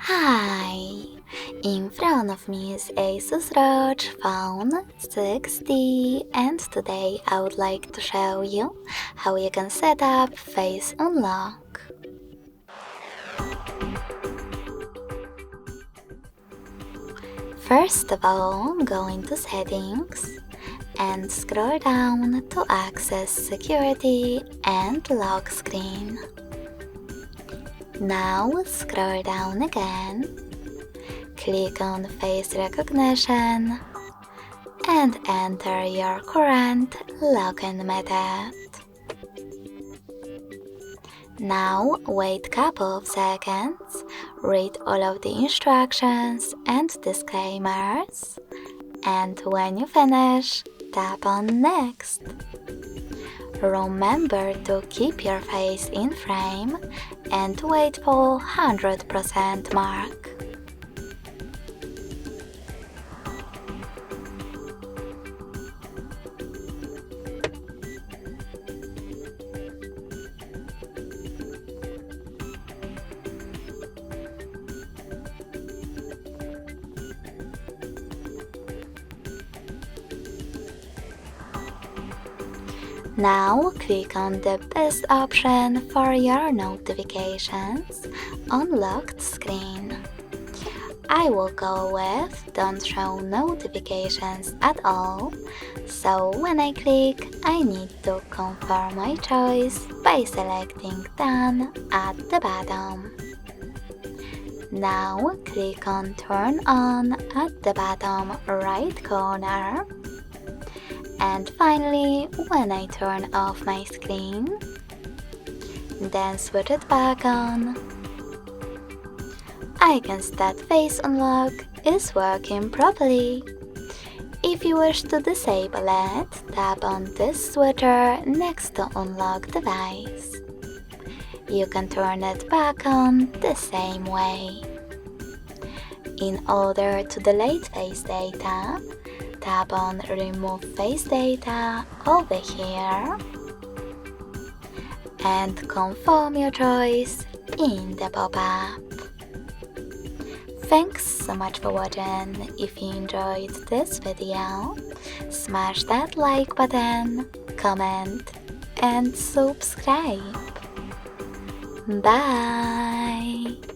Hi! In front of me is Asus ROG Phone 6D, and today I would like to show you how you can set up Face Unlock. First of all, go into Settings and scroll down to access Security and Lock Screen. Now scroll down again, click on Face Recognition and enter your current login method. Now wait couple of seconds, read all of the instructions and disclaimers, and when you finish, tap on Next. Remember to keep your face in frame and wait for 100% mark. Now click on the best option for your notifications on locked screen. I will go with Don't Show Notifications at all, so when I click, I need to confirm my choice by selecting Done at the bottom. Now click on Turn On at the bottom right corner. And finally, when I turn off my screen, then switch it back on, I can see that Face Unlock is working properly. If you wish to disable it, tap on this switcher next to Unlock Device. You can turn it back on the same way. In order to delete face data, tap on Remove Face Data over here and confirm your choice in the pop-up. Thanks so much for watching. If you enjoyed this video, smash that like button, comment and subscribe. Bye!